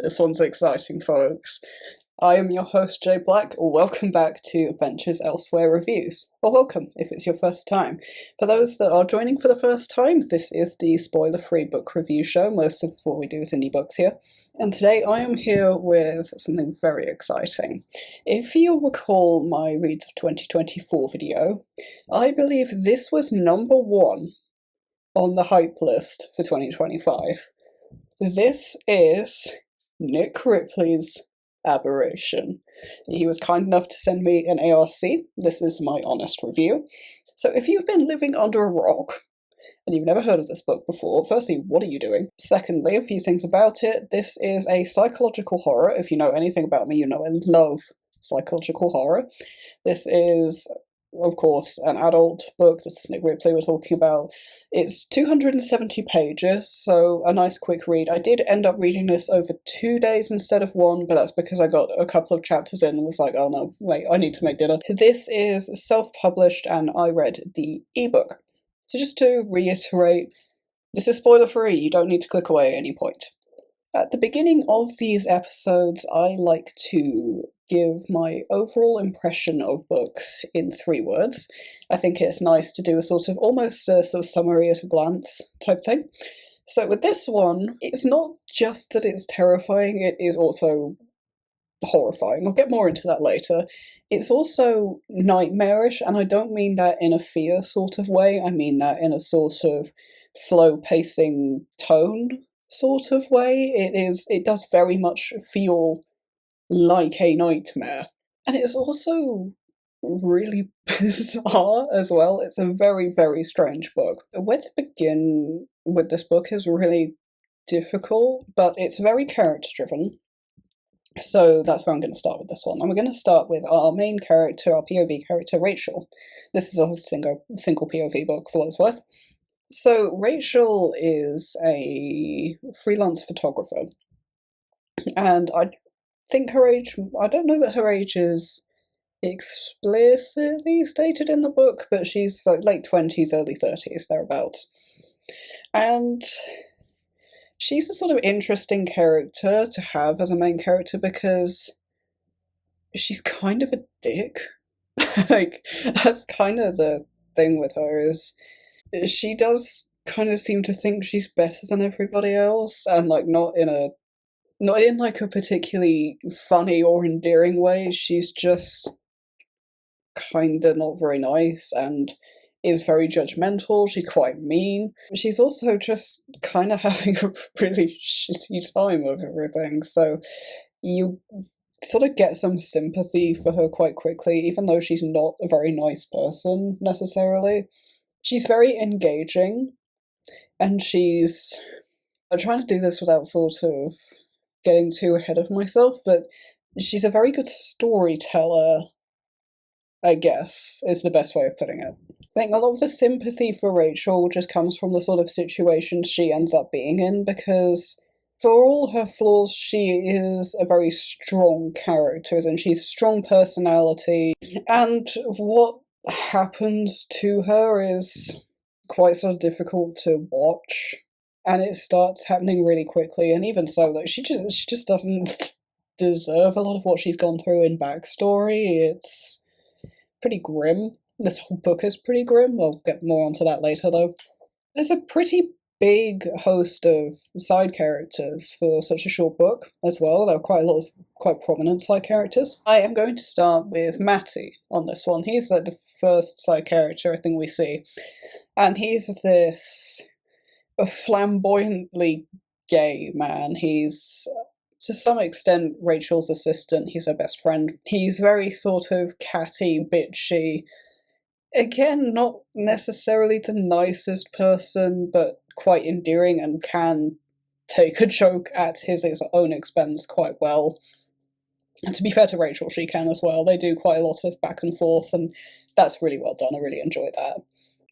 This one's exciting, folks. I am your host, Jay Black. Welcome back to Adventures Elsewhere Reviews. Or welcome, if it's your first time. For those that are joining for the first time, this is the spoiler-free book review show. Most of what we do is indie books here. And today I am here with something very exciting. If you'll recall my Reads of 2024 video, I believe this was number 1 on the hype list for 2025. This is Nick Ripley's Aberration. He was kind enough to send me an ARC. This is my honest review. So if you've been living under a rock and you've never heard of this book before, firstly, what are you doing? Secondly, a few things about it. This is a psychological horror. If you know anything about me, you know I love psychological horror. This is, of course, an adult book. This is Nick Ripley we're talking about. It's 270 pages, so a nice quick read. I did end up reading this over 2 days instead of 1, but that's because I got a couple of chapters in and was like, oh no, wait, I need to make dinner. This is self-published and I read the ebook. So just to reiterate, this is spoiler-free, you don't need to click away at any point. At the beginning of these episodes, I like to give my overall impression of books in 3 words. I think it's nice to do a sort of summary at a glance type thing. So with this one, it's not just that it's terrifying, it is also horrifying. I'll get more into that later. It's also nightmarish, and I don't mean that in a fear sort of way, I mean that in a sort of flow-pacing tone sort of way. It does very much feel like a nightmare. And it's also really bizarre as well. It's a very, very strange book. Where to begin with this book is really difficult, but it's very character-driven. So that's where I'm going to start with this one. And we're going to start with our main character, our POV character, Rachel. This is a single POV book for what it's worth. So Rachel is a freelance photographer, and I think her age, I don't know that her age is explicitly stated in the book, but she's like late 20s, early 30s, thereabouts. And she's a sort of interesting character to have as a main character because she's kind of a dick. Like, that's kind of the thing with her, is she does kind of seem to think she's better than everybody else, and like not in like a particularly funny or endearing way. She's just kinda not very nice and is very judgmental. She's quite mean. She's also just kind of having a really shitty time of everything, so you sort of get some sympathy for her quite quickly, even though she's not a very nice person necessarily. She's very engaging, and I'm trying to do this without sort of getting too ahead of myself, but she's a very good storyteller, I guess, is the best way of putting it. I think a lot of the sympathy for Rachel just comes from the sort of situation she ends up being in, because for all her flaws, she is a very strong character, and she's a strong personality, and what happens to her is quite sort of difficult to watch, and it starts happening really quickly, and even so, like, she just doesn't deserve a lot of what she's gone through in backstory. It's pretty grim. This whole book is pretty grim. We'll get more onto that later, though. There's a pretty big host of side characters for such a short book as well. There are quite a lot of quite prominent side characters. I am going to start with Matty on this one. He's like the first side character I think we see, and he's this flamboyantly gay man. He's to some extent Rachel's assistant. He's her best friend. He's very sort of catty, bitchy. Again, not necessarily the nicest person, but quite endearing and can take a joke at his own expense quite well. And to be fair to Rachel, she can as well. They do quite a lot of back and forth, and that's really well done. I really enjoy that.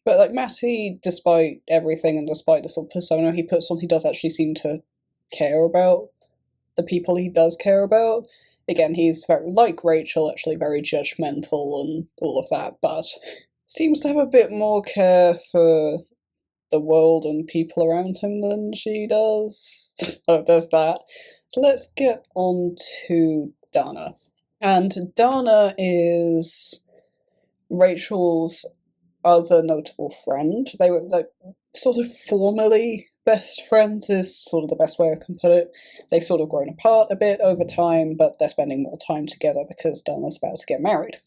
But like Matty, despite everything and despite the sort of persona he puts on, he does actually seem to care about the people he does care about. Again, he's very, like Rachel, actually very judgmental and all of that, but seems to have a bit more care for the world and people around him than she does. So there's that. So let's get on to Dana. And Dana is Rachel's other notable friend. They were like sort of formerly best friends is sort of the best way I can put it. They've sort of grown apart a bit over time, but they're spending more time together because Dana's about to get married.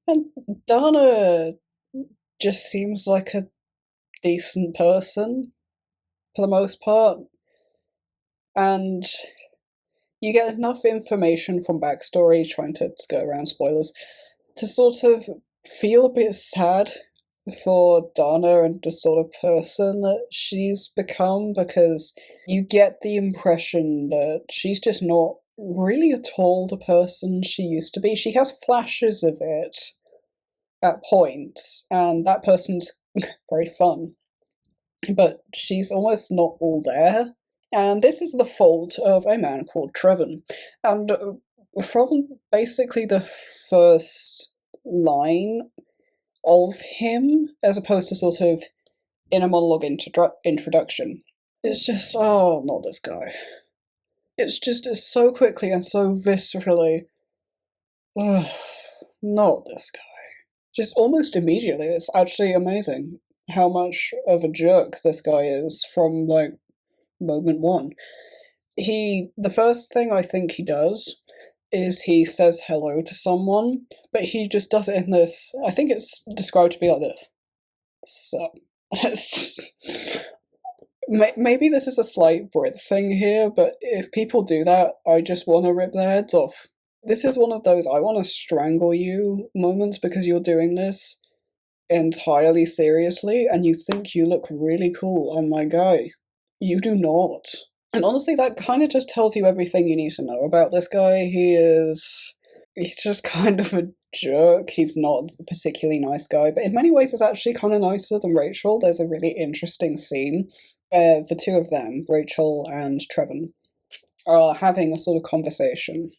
And Dana just seems like a decent person for the most part. And you get enough information from backstory, trying to skirt around spoilers, to sort of feel a bit sad for Dana and the sort of person that she's become, because you get the impression that she's just not really at all the person she used to be. She has flashes of it at points, and that person's very fun, but she's almost not all there. And this is the fault of a man called Trevin. And from basically the first line of him, as opposed to sort of inner monologue introduction, it's just, oh, not this guy. It's so quickly and so viscerally, oh, not this guy. Just almost immediately. It's actually amazing how much of a jerk this guy is from, like, moment one. The first thing I think he does is he says hello to someone, but he just does it in this, I think it's described to be like this. So, maybe this is a slight Brit thing here, but if people do that, I just want to rip their heads off. This is one of those I want to strangle you moments because you're doing this entirely seriously and you think you look really cool on my guy. You do not. And honestly, that kind of just tells you everything you need to know about this guy. He's just kind of a jerk. He's not a particularly nice guy, but in many ways is actually kind of nicer than Rachel. There's a really interesting scene where the two of them, Rachel and Trevin, are having a sort of conversation.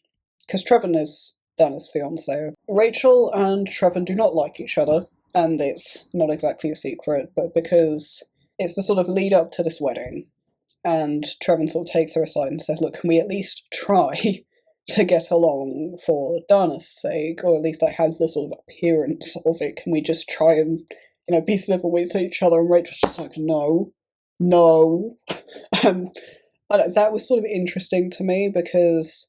Because Trevin is Dana's fiancé. Rachel and Trevin do not like each other, and it's not exactly a secret, but because it's the sort of lead up to this wedding, and Trevin sort of takes her aside and says, look, can we at least try to get along for Dana's sake, or at least I have the sort of appearance of it, can we just try and, be civil with each other? And Rachel's just like, no. That was sort of interesting to me, because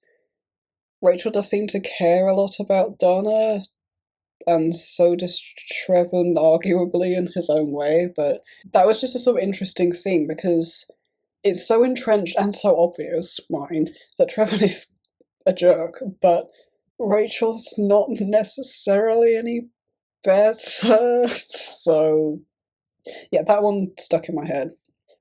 Rachel does seem to care a lot about Dana, and so does Trevin, arguably, in his own way, but that was just a sort of interesting scene, because it's so entrenched and so obvious, that Trevin is a jerk, but Rachel's not necessarily any better, so yeah, that one stuck in my head.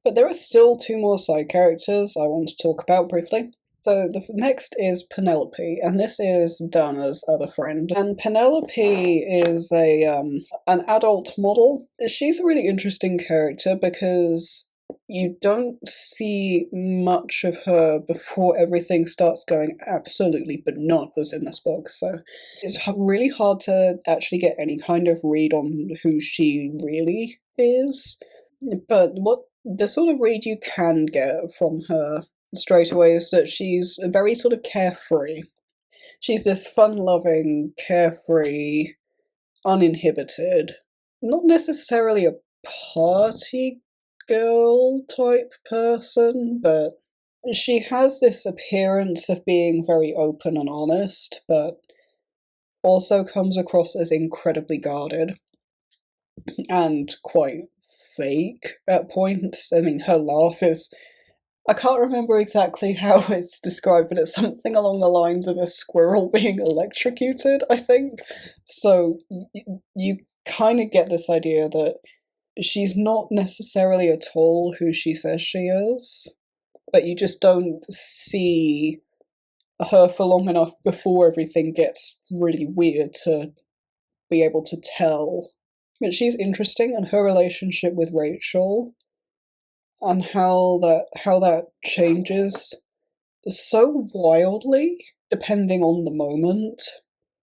But there are still two more side characters I want to talk about briefly. So the next is Penelope, and this is Dana's other friend. And Penelope is an adult model. She's a really interesting character because you don't see much of her before everything starts going absolutely bananas in this book. So it's really hard to actually get any kind of read on who she really is. But what the sort of read you can get from her straight away is that she's very sort of carefree. She's this fun-loving, carefree, uninhibited, not necessarily a party girl type person, but she has this appearance of being very open and honest, but also comes across as incredibly guarded and quite fake at points. I mean, her laugh is, I can't remember exactly how it's described, but it's something along the lines of a squirrel being electrocuted, I think. So you kind of get this idea that she's not necessarily at all who she says she is, but you just don't see her for long enough before everything gets really weird to be able to tell. But she's interesting, and her relationship with Rachel and how that changes so wildly depending on the moment,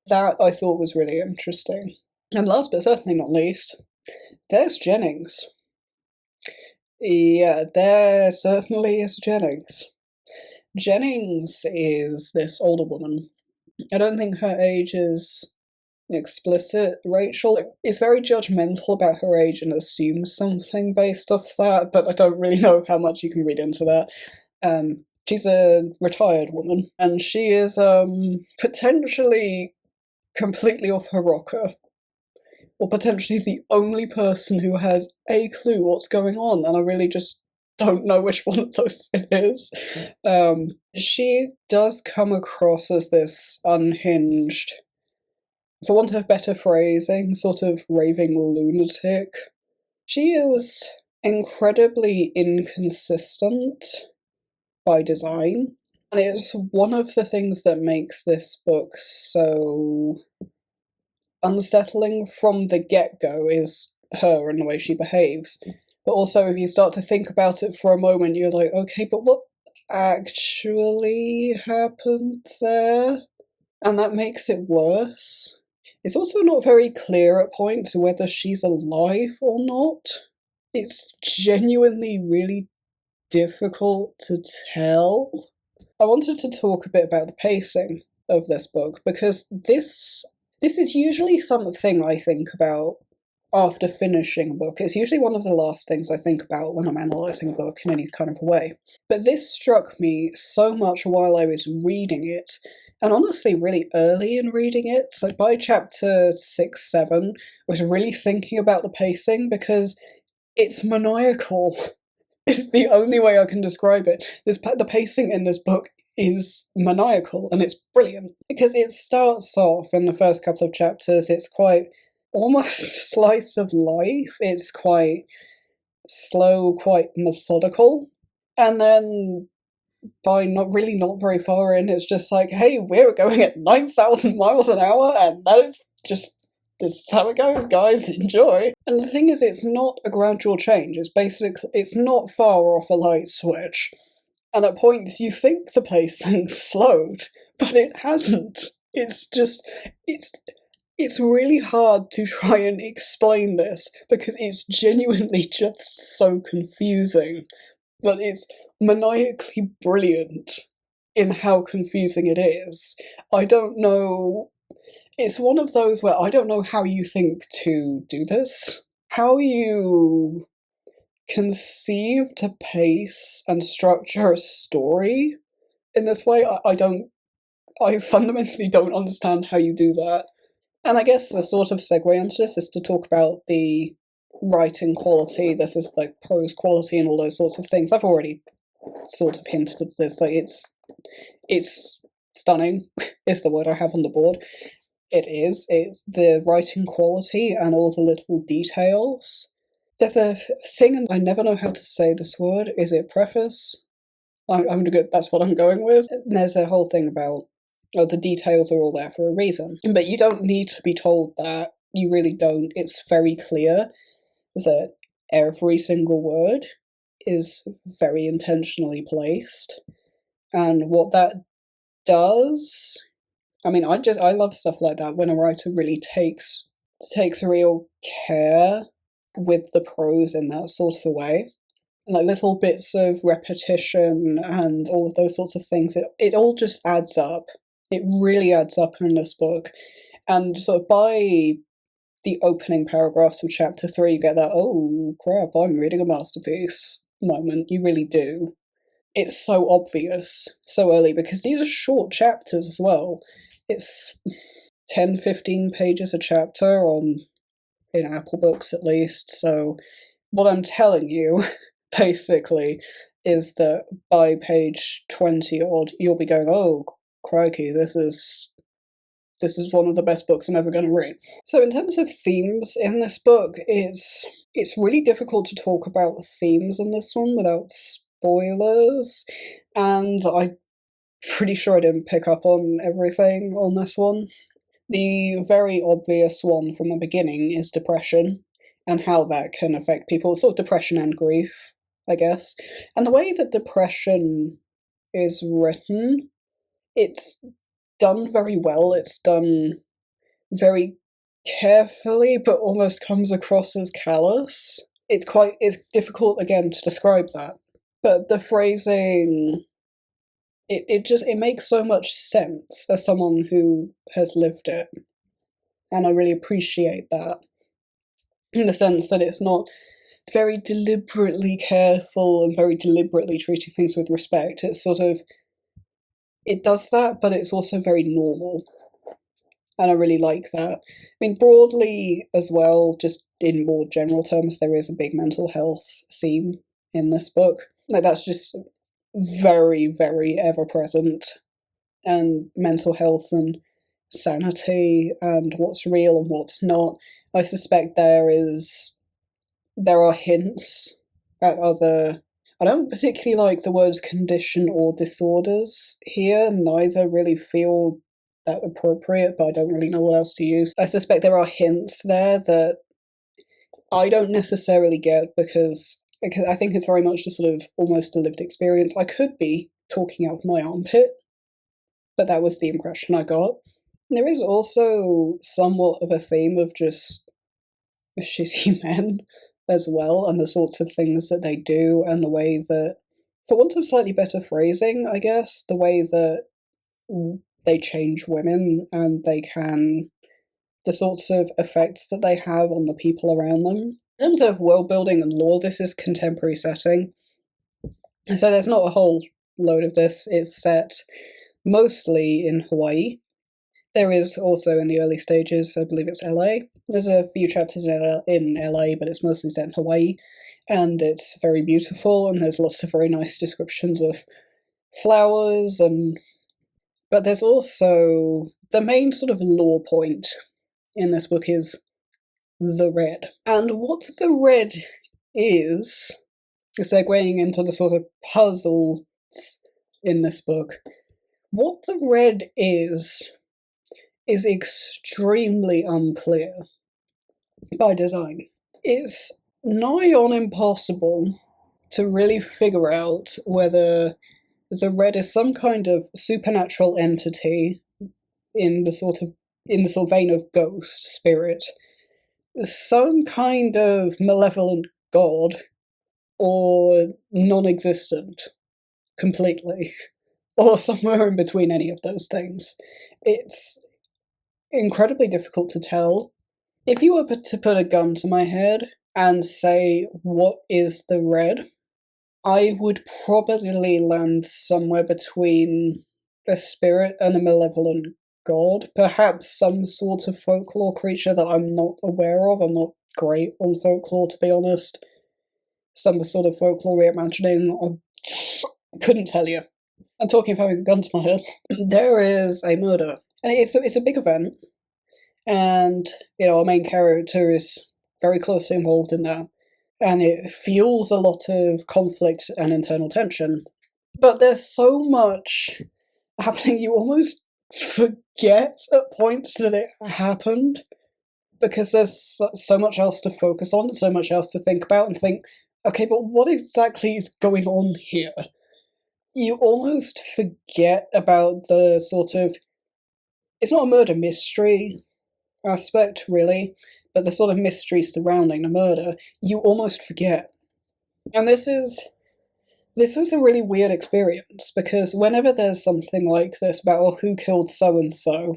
that I thought was really interesting. And last but certainly not least, there's Jennings. Yeah, there certainly is Jennings. Jennings is this older woman. I don't think her age is explicit. Rachel is very judgmental about her age and assumes something based off that, but I don't really know how much you can read into that. She's a retired woman, and she is potentially completely off her rocker, or potentially the only person who has a clue what's going on, and I really just don't know which one of those it is. She does come across as this unhinged, for want of better phrasing, sort of raving lunatic. She is incredibly inconsistent by design, and it's one of the things that makes this book so unsettling from the get-go, is her and the way she behaves. But also, if you start to think about it for a moment, you're like, okay, but what actually happened there? And that makes it worse. It's also not very clear at points whether she's alive or not. It's genuinely really difficult to tell. I wanted to talk a bit about the pacing of this book, because this is usually something I think about after finishing a book. It's usually one of the last things I think about when I'm analysing a book in any kind of way. But this struck me so much while I was reading it, and honestly really early in reading it. So by chapter 6, 7, I was really thinking about the pacing, because it's maniacal. It's the only way I can describe it. The pacing in this book is maniacal, and it's brilliant, because it starts off in the first couple of chapters, it's quite almost slice of life. It's quite slow, quite methodical, and then by not very far in, it's just like, hey, we're going at 9,000 miles an hour, and that is just, this is how it goes, guys, enjoy. And the thing is, it's not a gradual change, it's not far off a light switch. And at points you think the pacing slowed, but it hasn't. It's just, it's really hard to try and explain this, because it's genuinely just so confusing, but it's maniacally brilliant in how confusing it is. I don't know, it's one of those where I don't know how you think to do this, how you conceive to pace and structure a story in this way. I fundamentally don't understand how you do that. And I guess the sort of segue into this is to talk about the writing quality. This is like prose quality and all those sorts of things. I've already sort of hinted at this. Like, it's stunning is the word I have on the board. It's the writing quality and all the little details. There's a thing, and I never know how to say this word. Is it preface? That's what I'm going with. There's a whole thing about, the details are all there for a reason. But you don't need to be told that. You really don't. It's very clear that every single word is very intentionally placed. And what that does, I mean, I love stuff like that, when a writer really takes real care with the prose in that sort of a way. Like little bits of repetition and all of those sorts of things, it all just adds up. It really adds up in this book. And so by the opening paragraphs of chapter 3, you get that, oh crap, I'm reading a masterpiece moment. You really do. It's so obvious so early, because these are short chapters as well. It's 10-15 pages a chapter in Apple Books at least. So what I'm telling you basically is that by page 20 odd, you'll be going, oh crikey, this is one of the best books I'm ever going to read. So in terms of themes in this book, it's really difficult to talk about the themes in this one without spoilers, and I'm pretty sure I didn't pick up on everything on this one. The very obvious one from the beginning is depression, and how that can affect people, sort of depression and grief, I guess. And the way that depression is written, it's done very well. It's done very carefully, but almost comes across as callous. It's difficult, again, to describe that. But the phrasing it makes so much sense as someone who has lived it, and I really appreciate that, in the sense that it's not very deliberately careful and very deliberately treating things with respect. It's sort of, it does that, but it's also very normal, and I really like that. I mean, broadly as well, just in more general terms, there is a big mental health theme in this book. Like, that's just very, very ever present, and mental health and sanity and what's real and what's not. I suspect there are hints at other. I don't particularly like the words condition or disorders here, neither really feel that appropriate, but I don't really know what else to use. I suspect there are hints there that I don't necessarily get because I think it's very much a sort of almost a lived experience. I could be talking out my armpit, but that was the impression I got. There is also somewhat of a theme of just shitty men as well, and the sorts of things that they do, and the way that, for want of slightly better phrasing, I guess, the way that they change women, and the sorts of effects that they have on the people around them. In terms of world building and lore, this is contemporary setting, so there's not a whole load of this. It's set mostly in Hawaii. There is also, in the early stages, I believe it's LA. There's a few chapters in LA, but it's mostly set in Hawaii, and it's very beautiful, and there's lots of very nice descriptions of flowers, but there's also the main sort of lore point in this book is the red. And what the red is segueing into the sort of puzzles in this book. What the red is extremely unclear by design. It's nigh on impossible to really figure out whether the red is some kind of supernatural entity in the sort of vein of ghost, spirit, some kind of malevolent god, or non-existent completely, or somewhere in between any of those things. It's incredibly difficult to tell. If you were to put a gun to my head and say, what is the red? I would probably land somewhere between a spirit and a malevolent god. Perhaps some sort of folklore creature that I'm not aware of. I'm not great on folklore, to be honest. Some sort of folklore reimagining. I couldn't tell you. I'm talking of having a gun to my head. There is a murder. And it's a big event. And, our main character is very closely involved in that. And it fuels a lot of conflict and internal tension. But there's so much happening, you almost forget at points that it happened, because there's so much else to focus on, so much else to think about, and think, okay, but what exactly is going on here? You almost forget about the sort of, it's not a murder mystery aspect, really, but the sort of mystery surrounding the murder, you almost forget. And this was a really weird experience, because whenever there's something like this about, oh, who killed so-and-so,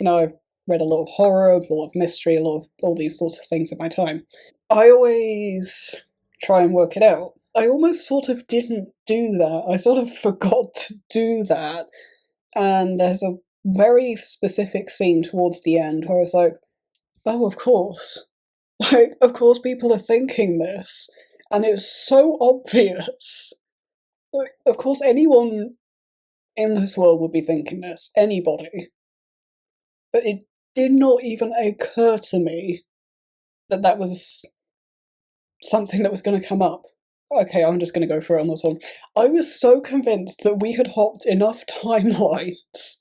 I've read a lot of horror, a lot of mystery, a lot of all these sorts of things in my time, I always try and work it out. I almost sort of didn't do that. I sort of forgot to do that. And there's a very specific scene towards the end where it's like, oh, of course. Like, of course people are thinking this. And it's so obvious. Like, of course anyone in this world would be thinking this. Anybody. But it did not even occur to me that that was something that was going to come up. Okay, I'm just going to go through it on this one. I was so convinced that we had hopped enough timelines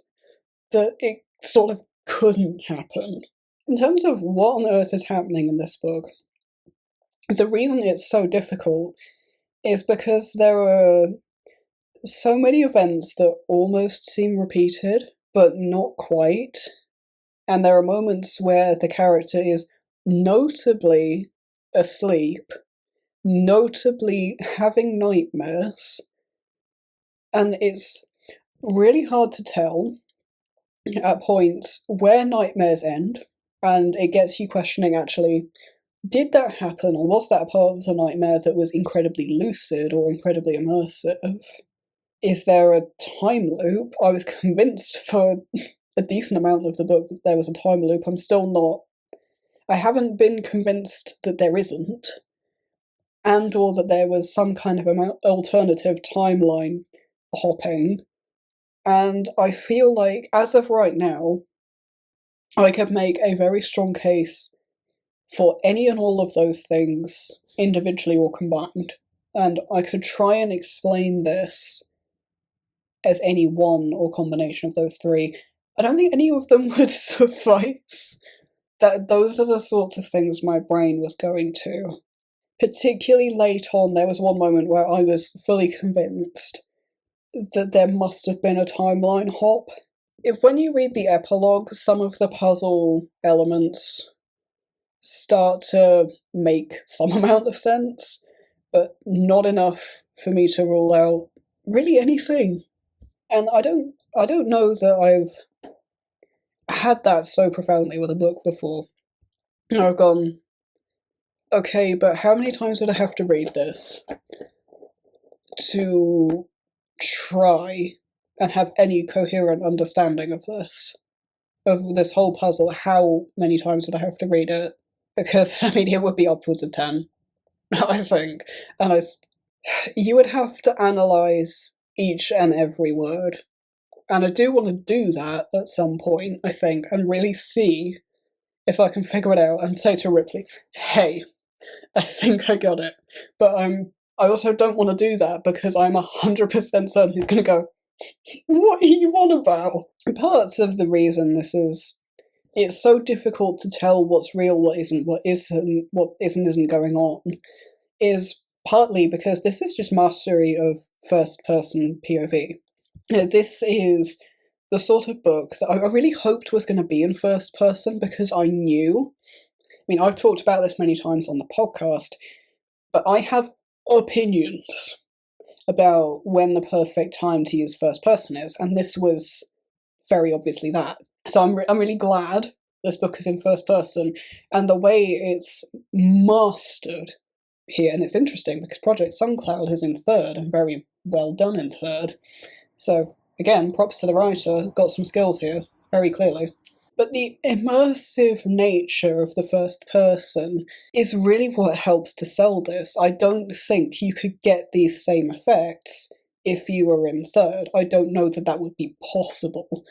that it sort of couldn't happen. In terms of what on earth is happening in this book, the reason it's so difficult is because there are so many events that almost seem repeated, but not quite. And there are moments where the character is notably asleep, notably having nightmares, and it's really hard to tell at points where nightmares end, and it gets you questioning, actually, did that happen, or was that a part of the nightmare that was incredibly lucid or incredibly immersive? Is there a time loop? I was convinced for a decent amount of the book that there was a time loop. I'm still not. I haven't been convinced that there isn't, and or that there was some kind of alternative timeline hopping. And I feel like, as of right now, I could make a very strong case for any and all of those things, individually or combined. And I could try and explain this as any one or combination of those three. I don't think any of them would suffice. Those are the sorts of things my brain was going to. Particularly late on, there was one moment where I was fully convinced that there must have been a timeline hop. When you read the epilogue, some of the puzzle elements start to make some amount of sense, but not enough for me to rule out really anything. And I don't know that I've had that so profoundly with a book before. I've gone, okay, but how many times would I have to read this to try and have any coherent understanding of this whole puzzle? How many times would I have to read it? Because, I mean, it would be upwards of 10, I think. And you would have to analyse each and every word. And I do want to do that at some point, I think, and really see if I can figure it out and say to Ripley, hey, I think I got it. But I also don't want to do that because I'm 100% certain he's going to go, what are you on about? Parts of the reason it's so difficult to tell what's real, what isn't going on, is partly because this is just mastery of first-person POV. This is the sort of book that I really hoped was going to be in first person, because I knew. I mean, I've talked about this many times on the podcast, but I have opinions about when the perfect time to use first person is, and this was very obviously that. So I'm really glad this book is in first person, and the way it's mastered here, and it's interesting because Project Suncloud is in third, and very well done in third. So, again, props to the writer, got some skills here, very clearly. But the immersive nature of the first person is really what helps to sell this. I don't think you could get these same effects if you were in third. I don't know that would be possible.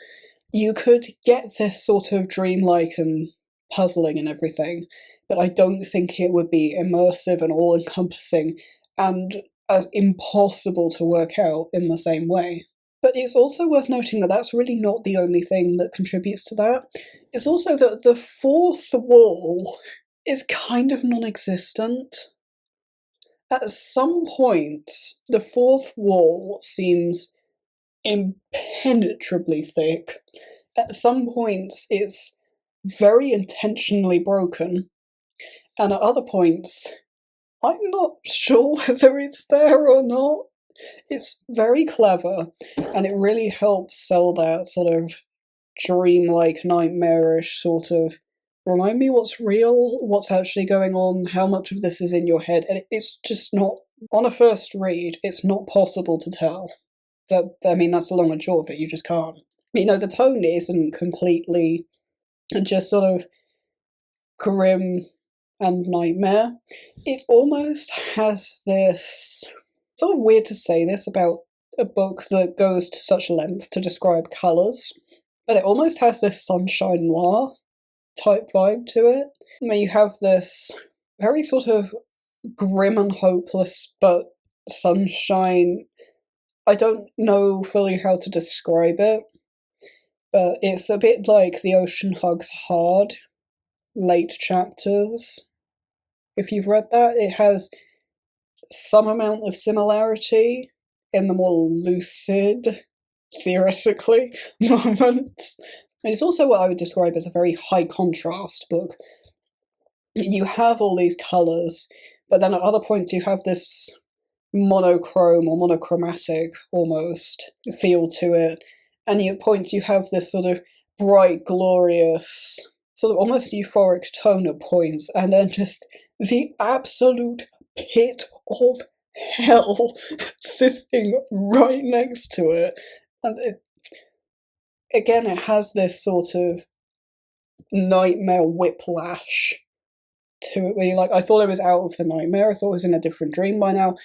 You could get this sort of dreamlike and puzzling and everything, but I don't think it would be immersive and all-encompassing and as impossible to work out in the same way. But it's also worth noting that that's really not the only thing that contributes to that. It's also that the fourth wall is kind of non-existent. At some point, the fourth wall seems impenetrably thick. At some points, it's very intentionally broken. And at other points, I'm not sure whether it's there or not. It's very clever, and it really helps sell that sort of dreamlike, nightmarish sort of, remind me what's real, what's actually going on, how much of this is in your head, and it's just not, on a first read, it's not possible to tell. I mean, that's the long and short of it, you just can't. You know, the tone isn't completely just sort of grim and nightmare. It almost has this... It's sort of weird to say this about a book that goes to such length to describe colours, but it almost has this sunshine noir type vibe to it. I mean, you have this very sort of grim and hopeless, but sunshine. I don't know fully how to describe it, but it's a bit like The Ocean Hugs Hard, late chapters. If you've read that, it has some amount of similarity in the more lucid, theoretically, moments. And it's also what I would describe as a very high contrast book. You have all these colours, but then at other points you have this monochrome or monochromatic almost feel to it, and at points you have this sort of bright, glorious, sort of almost euphoric tone at points, and then just the absolute pit of hell sitting right next to it. And again, it has this sort of nightmare whiplash to it, where you're like, I thought I was out of the nightmare, I thought I was in a different dream by now.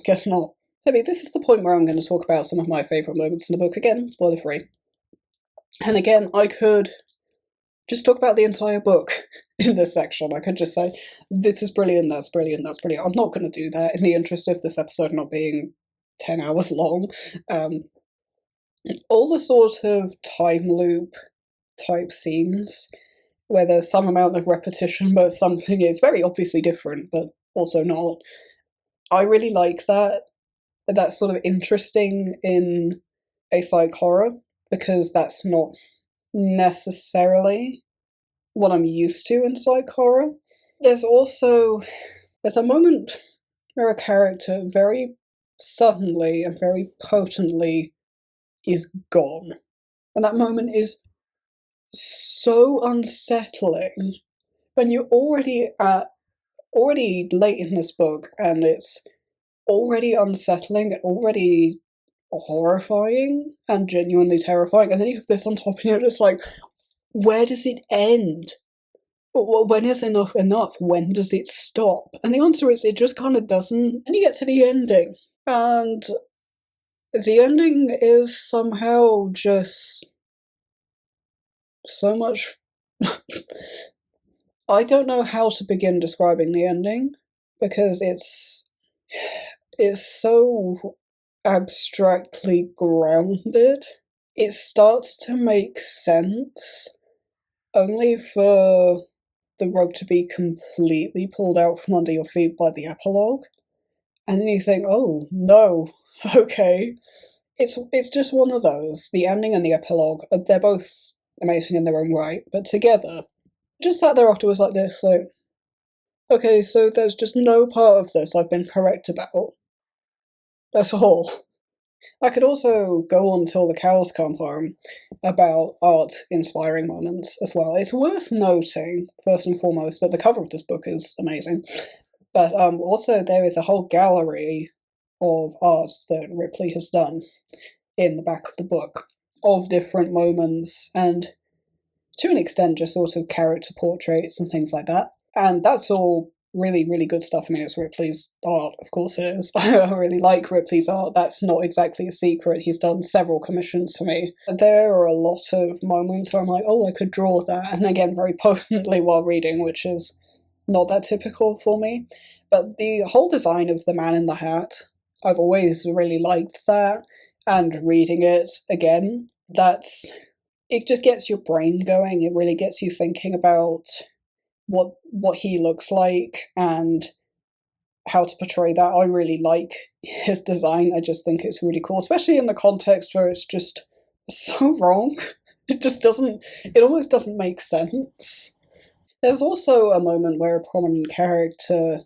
Guess not. I mean, this is the point where I'm going to talk about some of my favourite moments in the book again, spoiler free. And again, I could just talk about the entire book in this section. I could just say, this is brilliant, that's brilliant, that's brilliant. I'm not going to do that in the interest of this episode not being 10 hours long. All the sort of time loop type scenes where there's some amount of repetition, but something is very obviously different, but also not. I really like that. That's sort of interesting in a psych horror, because that's not necessarily what I'm used to in psych horror. There's a moment where a character very suddenly and very potently is gone. And that moment is so unsettling when you're already late in this book, and it's already unsettling, already horrifying and genuinely terrifying, and then you have this on top and you're just like, where does it end? When is enough enough? When does it stop? And the answer is it just kind of doesn't. And you get to the ending, and the ending is somehow just so much. I don't know how to begin describing the ending, because it's so abstractly grounded. It starts to make sense only for the rug to be completely pulled out from under your feet by the epilogue, and then you think, oh no, okay. It's just one of those. The ending and the epilogue, they're both amazing in their own right, but together, just sat there afterwards like this, like, okay, so there's just no part of this I've been correct about. That's all. I could also go on till the cows come home about art-inspiring moments as well. It's worth noting, first and foremost, that the cover of this book is amazing, but also there is a whole gallery of arts that Ripley has done in the back of the book, of different moments, and to an extent just sort of character portraits and things like that. And that's all really, really good stuff. I mean, it's Ripley's art, of course it is. I really like Ripley's art. That's not exactly a secret. He's done several commissions for me. There are a lot of moments where I'm like, oh, I could draw that, and again, very potently while reading, which is not that typical for me. But the whole design of the Man in the Hat, I've always really liked that, and reading it again, it just gets your brain going. It really gets you thinking about what he looks like and how to portray that. I really like his design. I just think it's really cool, especially in the context where it's just so wrong. It almost doesn't make sense. There's also a moment where a prominent character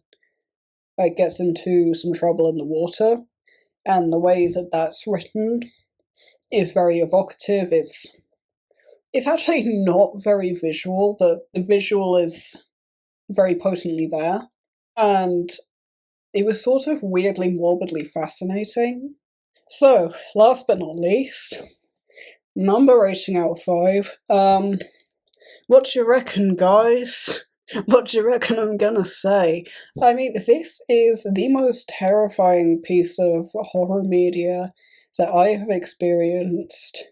gets into some trouble in the water, and the way that that's written is very evocative. It's actually not very visual, but the visual is very potently there. And it was sort of weirdly, morbidly fascinating. So, last but not least, number rating out of 5. What do you reckon, guys? What do you reckon I'm gonna say? I mean, this is the most terrifying piece of horror media that I have experienced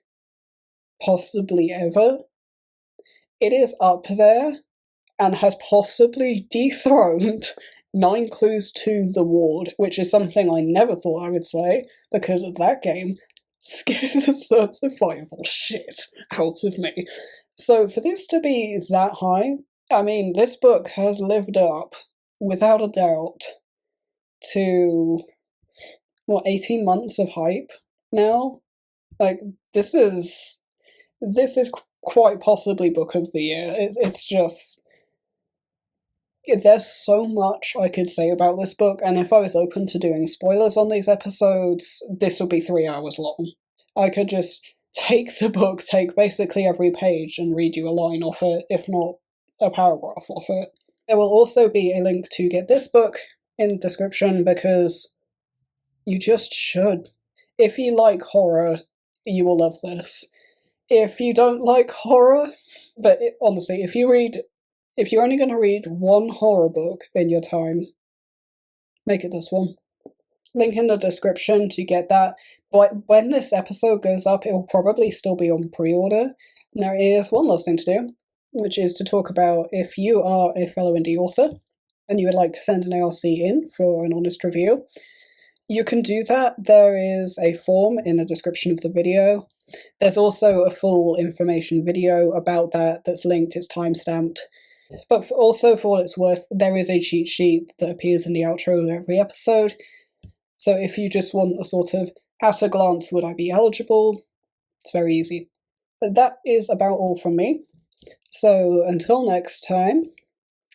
possibly ever. It is up there and has possibly dethroned 9 Clues to the Ward, which is something I never thought I would say, because that game scared the certifiable shit out of me. So for this to be that high, I mean, this book has lived up, without a doubt, to, 18 months of hype now? Like, this is quite possibly book of the year. It's just, There's so much I could say about this book, and if I was open to doing spoilers on these episodes, this would be 3 hours long. I could just take the book, take basically every page, and read you a line off it, if not a paragraph off it. There will also be a link to get this book in the description, because you just should. If you like horror, you will love this. If you don't like horror, but honestly, if you're only going to read one horror book in your time, make it this one. Link in the description to get that. But when this episode goes up, it will probably still be on pre-order. There is one last thing to do, which is to talk about if you are a fellow indie author and you would like to send an ARC in for an honest review. You can do that. There is a form in the description of the video. There's also a full information video about that that's linked, it's timestamped. But also, for what it's worth, there is a cheat sheet that appears in the outro of every episode. So if you just want a sort of at a glance, would I be eligible? It's very easy. But that is about all from me. So until next time,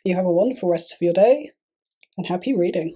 you have a wonderful rest of your day, and happy reading.